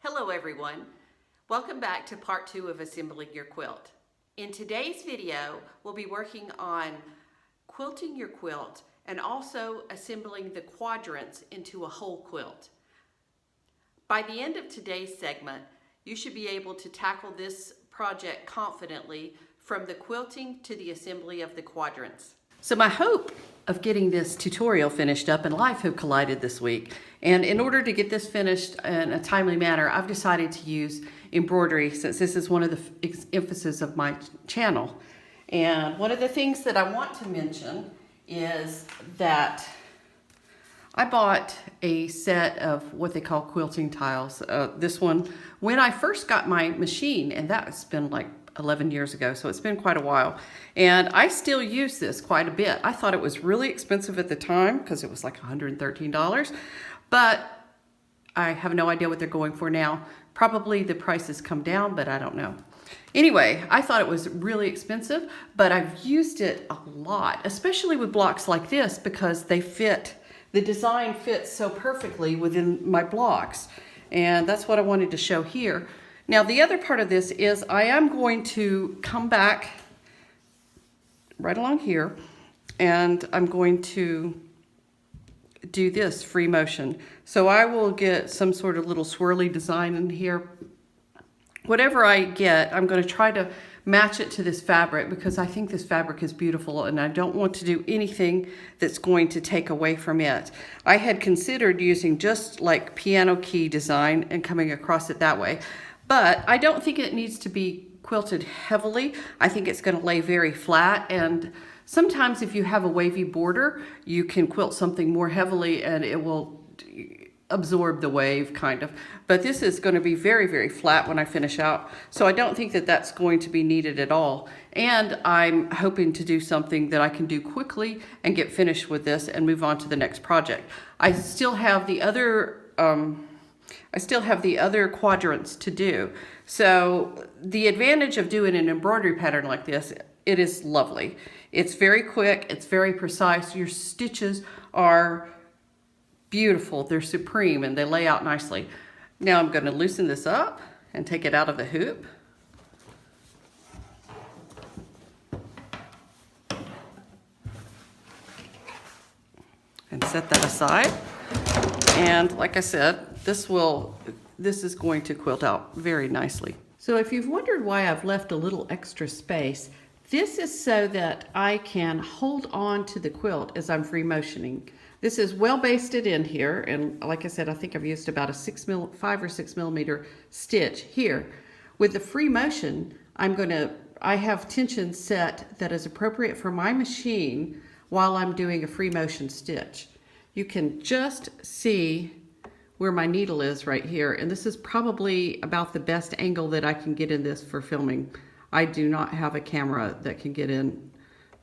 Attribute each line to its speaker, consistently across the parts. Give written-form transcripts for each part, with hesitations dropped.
Speaker 1: Hello everyone. Welcome back to part 2 of assembling your quilt. In today's video, we'll be working on quilting your quilt and also assembling the quadrants into a whole quilt. By the end of today's segment, you should be able to tackle this project confidently from the quilting to the assembly of the quadrants. So my hope of getting this tutorial finished up and life have collided this week. And in order to get this finished in a timely manner, I've decided to use embroidery since this is one of the emphasis of my channel. And one of the things that I want to mention is that I bought a set of what they call quilting tiles. This one, when I first got my machine, and that's been like 11 years ago, so it's been quite a while. And I still use this quite a bit. I thought it was really expensive at the time because it was like $113, but I have no idea what they're going for now. Probably the prices come down, but I don't know. Anyway, I thought it was really expensive, but I've used it a lot, especially with blocks like this because they fit, the design fits so perfectly within my blocks. And that's what I wanted to show here. Now the other part of this is I am going to come back right along here and I'm going to do this free motion. So I will get some sort of little swirly design in here. Whatever I get, I'm going to try to match it to this fabric because I think this fabric is beautiful and I don't want to do anything that's going to take away from it. I had considered using just like piano key design and coming across it that way. But I don't think it needs to be quilted heavily. I think it's going to lay very flat, and sometimes if you have a wavy border, you can quilt something more heavily and it will absorb the wave kind of. But this is going to be very, very flat when I finish out. So I don't think that that's going to be needed at all. And I'm hoping to do something that I can do quickly and get finished with this and move on to the next project. I still have the other quadrants to do. So the advantage of doing an embroidery pattern like this, it is lovely. It's very quick, it's very precise. Your stitches are beautiful, they're supreme, and they lay out nicely. Now I'm going to loosen this up and take it out of the hoop. And set that aside. And like I said, this is going to quilt out very nicely. So if you've wondered why I've left a little extra space, this is so that I can hold on to the quilt as I'm free motioning. This is well basted in here, and like I said, I think I've used about a 5 or 6 millimeter stitch here. With the free motion, I have tension set that is appropriate for my machine while I'm doing a free motion stitch. You can just see where my needle is right here, and this is probably about the best angle that I can get in this for filming. I do not have a camera that can get in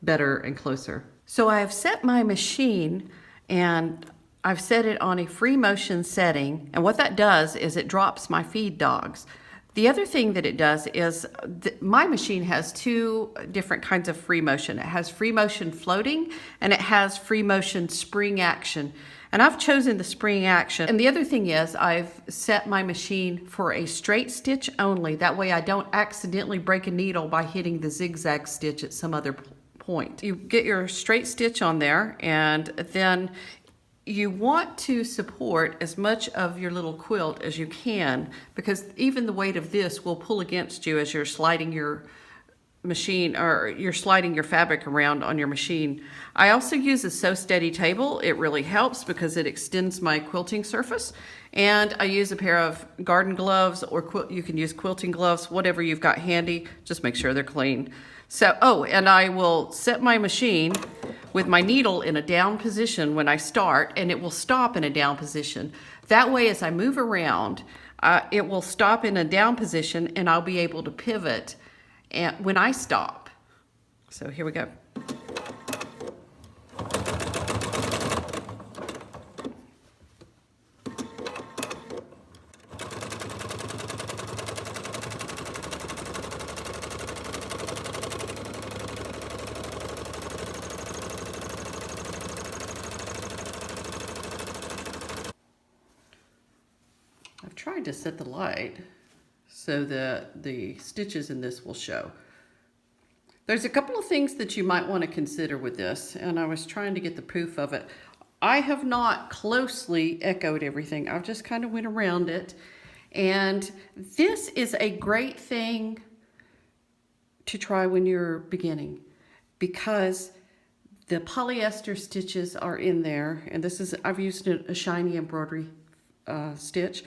Speaker 1: better and closer. So I have set my machine and I've set it on a free motion setting, and what that does is it drops my feed dogs. The other thing that it does is my machine has 2 different kinds of free motion. It has free motion floating and it has free motion spring action. And I've chosen the spring action. And the other thing is I've set my machine for a straight stitch only. That way I don't accidentally break a needle by hitting the zigzag stitch at some other point. You get your straight stitch on there, and then you want to support as much of your little quilt as you can, because even the weight of this will pull against you as you're sliding your machine, or you're sliding your fabric around on your machine. I also use a Sew Steady table. It really helps because it extends my quilting surface. And I use a pair of garden gloves, or you can use quilting gloves, whatever you've got handy. Just make sure they're clean. So, and I will set my machine with my needle in a down position when I start, and it will stop in a down position. That way, as I move around, it will stop in a down position and I'll be able to pivot when I stop. So here we go. I've tried to set the light so that the stitches in this will show. There's a couple of things that you might want to consider with this, and I was trying to get the proof of it. I have not closely echoed everything. I've just kind of went around it. And this is a great thing to try when you're beginning, because the polyester stitches are in there. And this is, I've used a shiny embroidery stitch.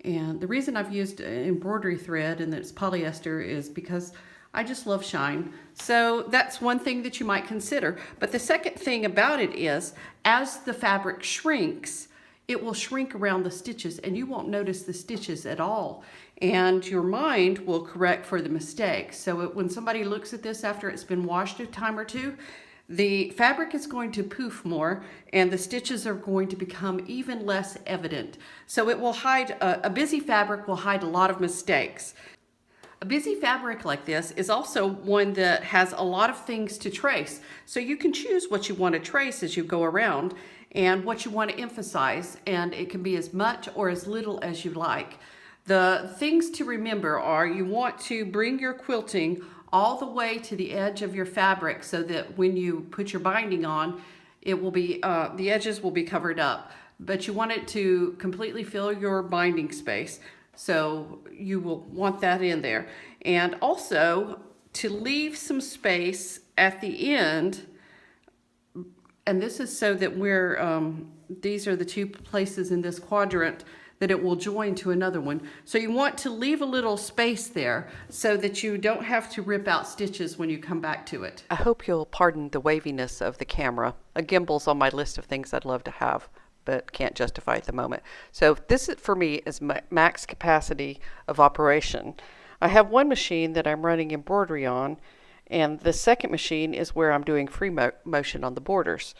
Speaker 1: And the reason I've used embroidery thread and it's polyester is because I just love shine. So that's one thing that you might consider. But the second thing about it is, as the fabric shrinks, it will shrink around the stitches and you won't notice the stitches at all. And your mind will correct for the mistakes. So when somebody looks at this after it's been washed a time or two, the fabric is going to poof more and the stitches are going to become even less evident. So it will hide, a busy fabric will hide a lot of mistakes. A busy fabric like this is also one that has a lot of things to trace. So you can choose what you want to trace as you go around and what you want to emphasize, and it can be as much or as little as you like. The things to remember are you want to bring your quilting all the way to the edge of your fabric so that when you put your binding on, it will be, the edges will be covered up. But you want it to completely fill your binding space. So you will want that in there. And also to leave some space at the end. And this is so that these are the two places in this quadrant that it will join to another one. So you want to leave a little space there so that you don't have to rip out stitches when you come back to it. I hope you'll pardon the waviness of the camera. A gimbal's on my list of things I'd love to have, but can't justify at the moment. So this is, for me, is max capacity of operation. I have one machine that I'm running embroidery on, and the second machine is where I'm doing free motion on the borders.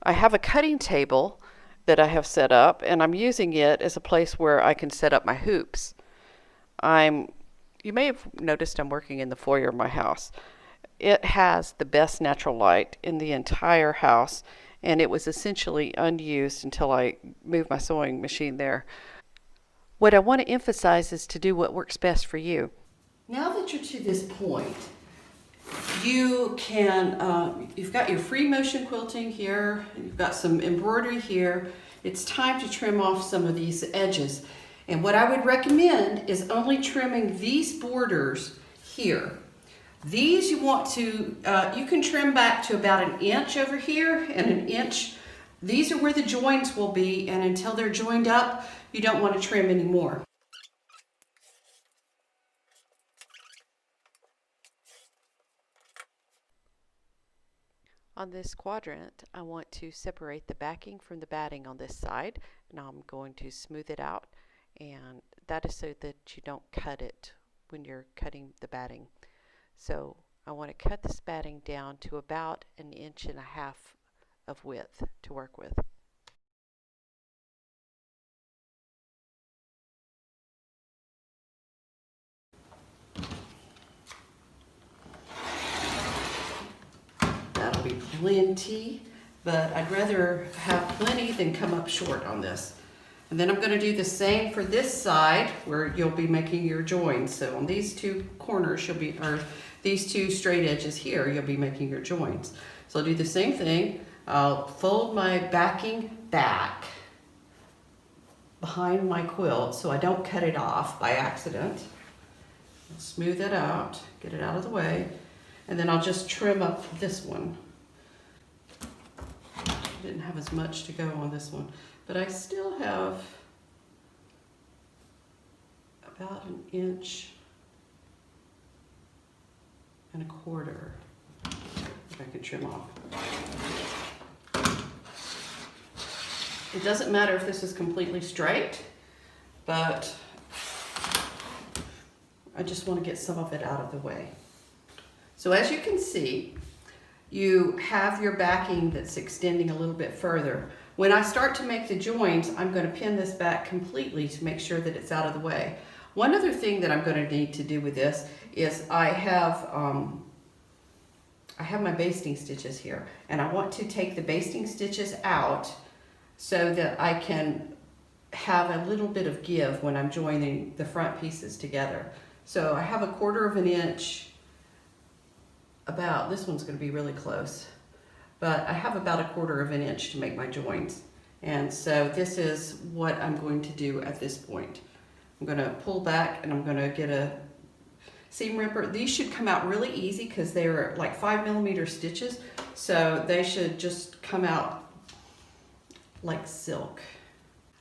Speaker 1: I have a cutting table that I have set up, and I'm using it as a place where I can set up my hoops. You may have noticed I'm working in the foyer of my house. It has the best natural light in the entire house, and it was essentially unused until I moved my sewing machine there. What I want to emphasize is to do what works best for you. Now that you're to this point, you can, you've got your free motion quilting here, you've got some embroidery here. It's time to trim off some of these edges. And what I would recommend is only trimming these borders here. These you want to, you can trim back to about 1 inch over here and 1 inch. These are where the joins will be, and until they're joined up, you don't want to trim anymore. On this quadrant, I want to separate the backing from the batting on this side. Now I'm going to smooth it out, and that is so that you don't cut it when you're cutting the batting. So I want to cut this batting down to about 1.5 inches of width to work with. That'll be plenty, but I'd rather have plenty than come up short on this. And then I'm going to do the same for this side where you'll be making your joins. So on these two corners, or these two straight edges here, you'll be making your joins. So I'll do the same thing. I'll fold my backing back behind my quilt so I don't cut it off by accident. I'll smooth it out, get it out of the way, and then I'll just trim up this one. Didn't have as much to go on this one, but I still have about 1.25 inches if I can trim off. It doesn't matter if this is completely straight, but I just want to get some of it out of the way. So as you can see, you have your backing that's extending a little bit further. When I start to make the joins, I'm going to pin this back completely to make sure that it's out of the way. One other thing that I'm going to need to do with this is I have my basting stitches here, and I want to take the basting stitches out so that I can have a little bit of give when I'm joining the front pieces together. So I have 1/4 of an inch, about, this one's going to be really close, but I have about 1/4 of an inch to make my joins. And so this is what I'm going to do at this point. I'm going to pull back and I'm going to get a seam ripper. These should come out really easy because they're like 5mm stitches, so they should just come out like silk.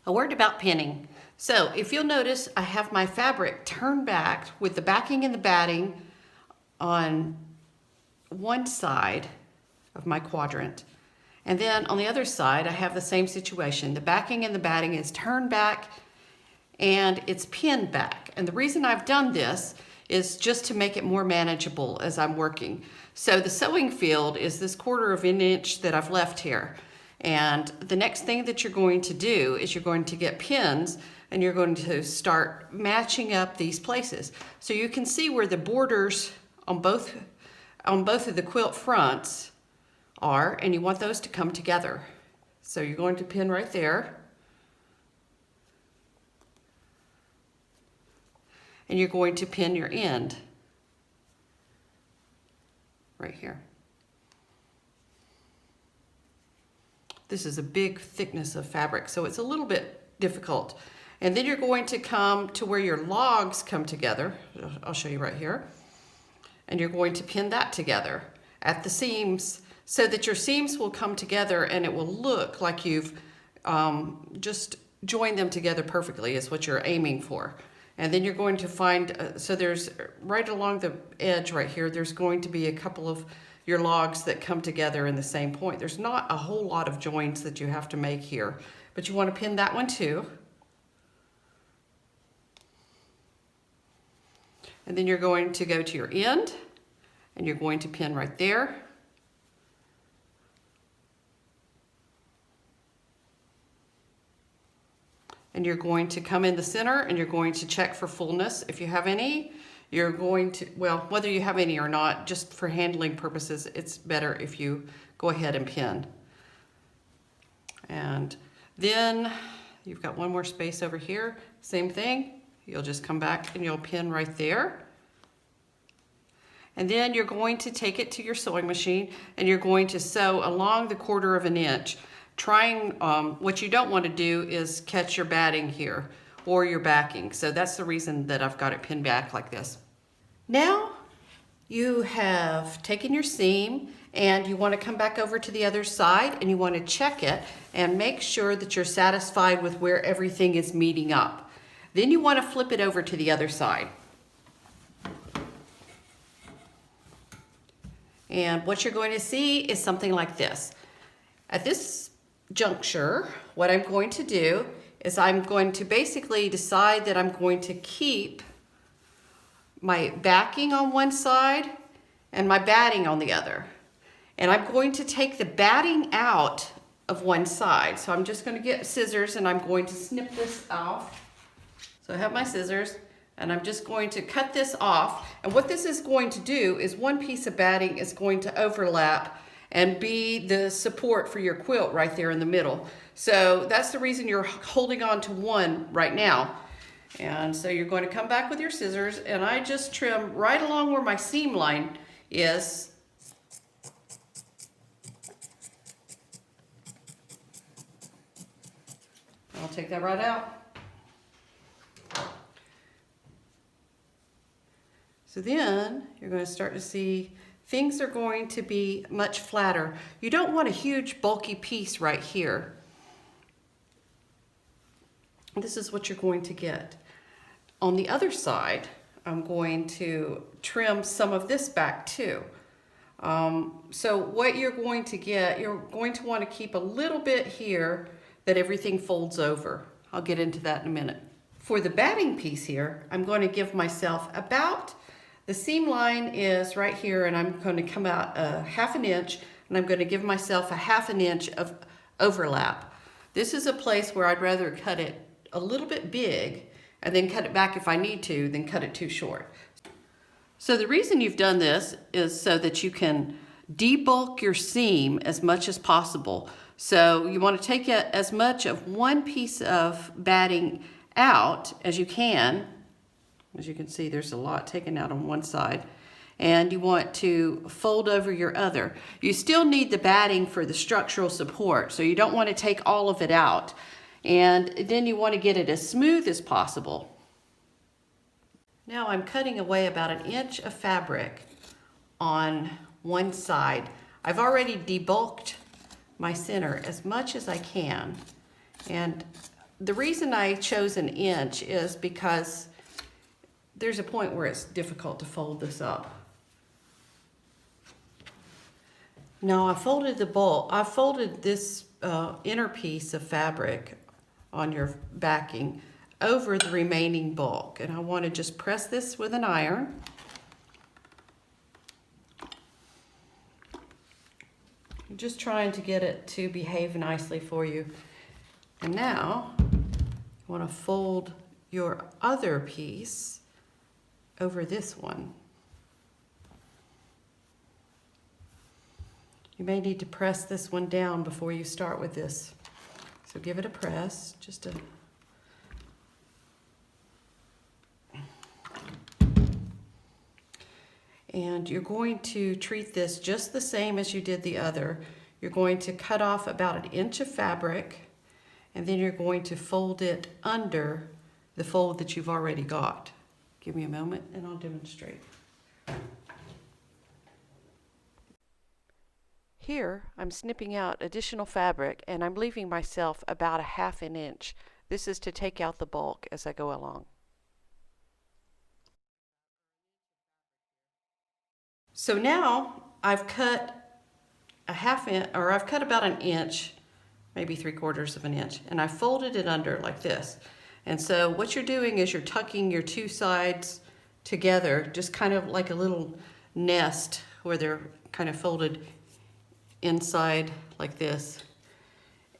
Speaker 1: A word about pinning. So if you'll notice, I have my fabric turned back with the backing and the batting on one side of my quadrant. And then on the other side, I have the same situation. The backing and the batting is turned back and it's pinned back. And the reason I've done this is just to make it more manageable as I'm working. So the sewing field is this 1/4 of an inch that I've left here. And the next thing that you're going to do is you're going to get pins and you're going to start matching up these places. So you can see where the borders on both of the quilt fronts are, and you want those to come together. So you're going to pin right there. And you're going to pin your end right here. This is a big thickness of fabric, so it's a little bit difficult. And then you're going to come to where your logs come together. I'll show you right here. And you're going to pin that together at the seams so that your seams will come together and it will look like you've just joined them together perfectly is what you're aiming for. And then you're going to find, so there's right along the edge right here, there's going to be a couple of your logs that come together in the same point. There's not a whole lot of joins that you have to make here, but you want to pin that one too. And then you're going to go to your end and you're going to pin right there. And you're going to come in the center and you're going to check for fullness. If you have any, you're going to, well, whether you have any or not, just for handling purposes, it's better if you go ahead and pin. And then you've got one more space over here. Same thing. You'll just come back and you'll pin right there. And then you're going to take it to your sewing machine and you're going to sew along the 1/4 of an inch. Trying, what you don't want to do is catch your batting here or your backing. So that's the reason that I've got it pinned back like this. Now you have taken your seam and you want to come back over to the other side and you want to check it and make sure that you're satisfied with where everything is meeting up. Then you want to flip it over to the other side. And what you're going to see is something like this. At this juncture, what I'm going to do is I'm going to basically decide that I'm going to keep my backing on one side and my batting on the other. And I'm going to take the batting out of one side. So I'm just going to get scissors and I'm going to snip this off. So I have my scissors and I'm just going to cut this off. And what this is going to do is one piece of batting is going to overlap and be the support for your quilt right there in the middle. So that's the reason you're holding on to one right now. And so you're going to come back with your scissors and I just trim right along where my seam line is. I'll take that right out. So then you're going to start to see things are going to be much flatter. You don't want a huge bulky piece right here. This is what you're going to get. On the other side, I'm going to trim some of this back too. So what you're going to get, you're going to want to keep a little bit here that everything folds over. I'll get into that in a minute. For the batting piece here, I'm going to give myself about, the seam line is right here and I'm going to come out 1/2 inch and I'm going to give myself 1/2 inch of overlap. This is a place where I'd rather cut it a little bit big and then cut it back if I need to, then cut it too short. So the reason you've done this is so that you can debulk your seam as much as possible. So you want to take as much of one piece of batting out as you can. As you can see, there's a lot taken out on one side. And you want to fold over your other. You still need the batting for the structural support, so you don't want to take all of it out. And then you want to get it as smooth as possible. Now I'm cutting away about 1 inch of fabric on one side. I've already debulked my center as much as I can. And the reason I chose 1 inch is because there's a point where it's difficult to fold this up. Now I folded this inner piece of fabric on your backing over the remaining bulk, and I want to just press this with an iron. I'm just trying to get it to behave nicely for you. And now you want to fold your other piece over this one. You may need to press this one down before you start with this. So give it a press, just a... And you're going to treat this just the same as you did the other. You're going to cut off about 1 inch of fabric, and then you're going to fold it under the fold that you've already got. Give me a moment and I'll demonstrate. Here, I'm snipping out additional fabric and I'm leaving myself about 1/2 inch. This is to take out the bulk as I go along. So now I've cut I've cut about 1 inch, maybe 3/4 of an inch, and I folded it under like this. And so what you're doing is you're tucking your two sides together, just kind of like a little nest where they're kind of folded inside like this.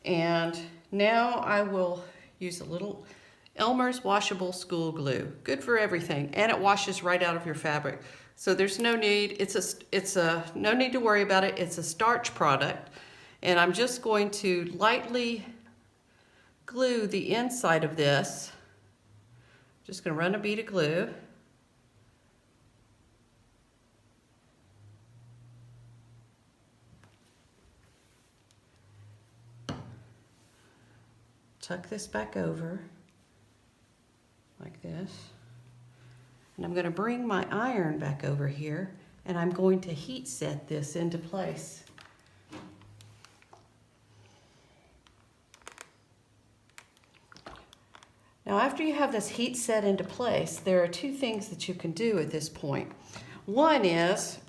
Speaker 1: And now I will use a little Elmer's washable school glue. Good for everything, and it washes right out of your fabric. So there's no need, no need to worry about it. It's a starch product. And I'm just going to lightly glue the inside of this. Just gonna run a bead of glue. Tuck this back over like this. And I'm going to bring my iron back over here, and I'm going to heat set this into place. Now after you have this heat set into place, there are two things that you can do at this point. One is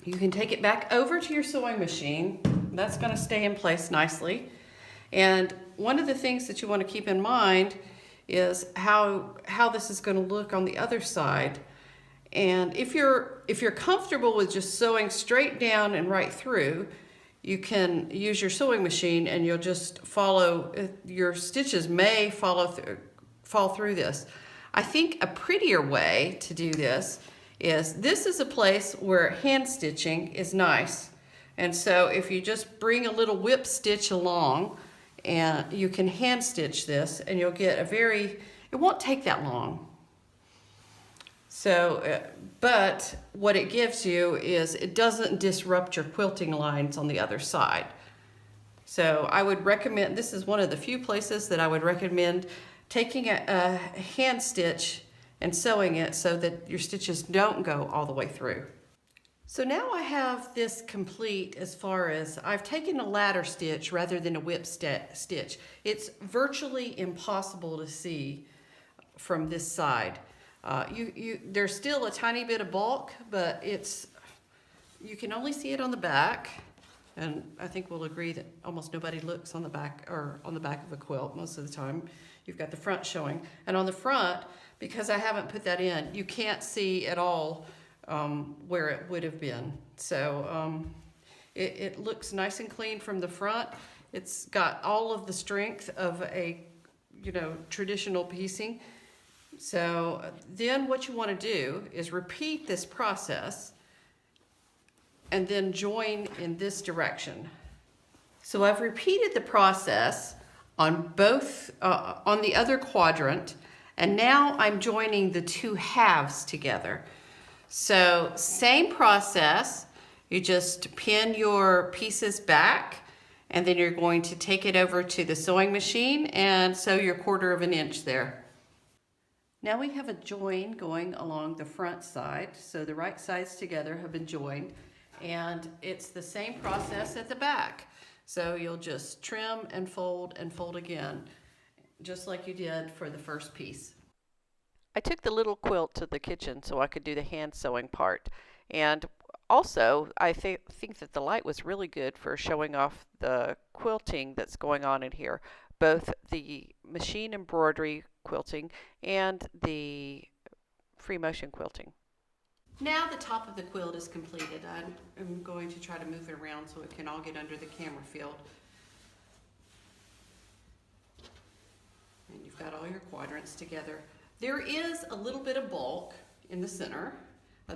Speaker 1: you can take it back over to your sewing machine. That's going to stay in place nicely. And one of the things that you want to keep in mind is how this is going to look on the other side. And if you're comfortable with just sewing straight down and right through, you can use your sewing machine and you'll just follow, your stitches may fall through this. I think a prettier way to do this is a place where hand stitching is nice. And so if you just bring a little whip stitch along, and you can hand stitch this and you'll get it won't take that long. So, but what it gives you is it doesn't disrupt your quilting lines on the other side. So I would recommend, this is one of the few places that I would recommend taking a hand stitch and sewing it so that your stitches don't go all the way through. So now I have this complete as far as I've taken a ladder stitch rather than a whip stitch. It's virtually impossible to see from this side. There's still a tiny bit of bulk, but you can only see it on the back. And I think we'll agree that almost nobody looks on the back or on the back of a quilt most of the time. You've got the front showing. And on the front, because I haven't put that in, you can't see at all where it would have been. So it looks nice and clean from the front. It's got all of the strength of a traditional piecing. So then what you want to do is repeat this process and then join in this direction. So I've repeated the process on both, on the other quadrant, and now I'm joining the two halves together. So same process, you just pin your pieces back, and then you're going to take it over to the sewing machine and sew your 1/4 inch there. Now we have a join going along the front side, so the right sides together have been joined, and it's the same process at the back. So you'll just trim and fold again, just like you did for the first piece.
Speaker 2: I took the little quilt to the kitchen so I could do the hand sewing part. And also, I think that the light was really good for showing off the quilting that's going on in here, both the machine embroidery quilting and the free motion quilting.
Speaker 1: Now the top of the quilt is completed. I'm going to try to move it around so it can all get under the camera field. And you've got all your quadrants together. There is a little bit of bulk in the center.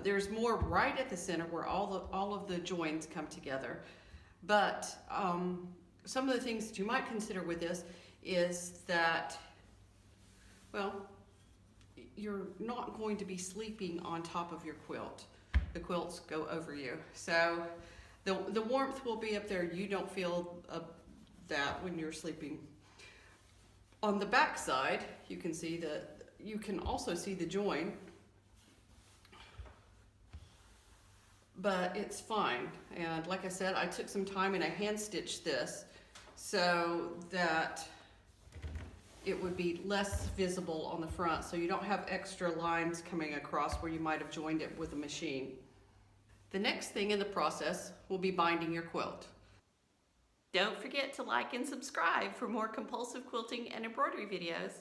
Speaker 1: There's more right at the center where all of the joins come together. But some of the things that you might consider with this is that, well, you're not going to be sleeping on top of your quilt. The quilts go over you. So the warmth will be up there. You don't feel that when you're sleeping. On the back side, you can see that you can also see the join, but it's fine. And like I said, I took some time and I hand stitched this so that it would be less visible on the front, so you don't have extra lines coming across where you might have joined it with a machine. The next thing in the process will be binding your quilt. Don't forget to like and subscribe for more compulsive quilting and embroidery videos.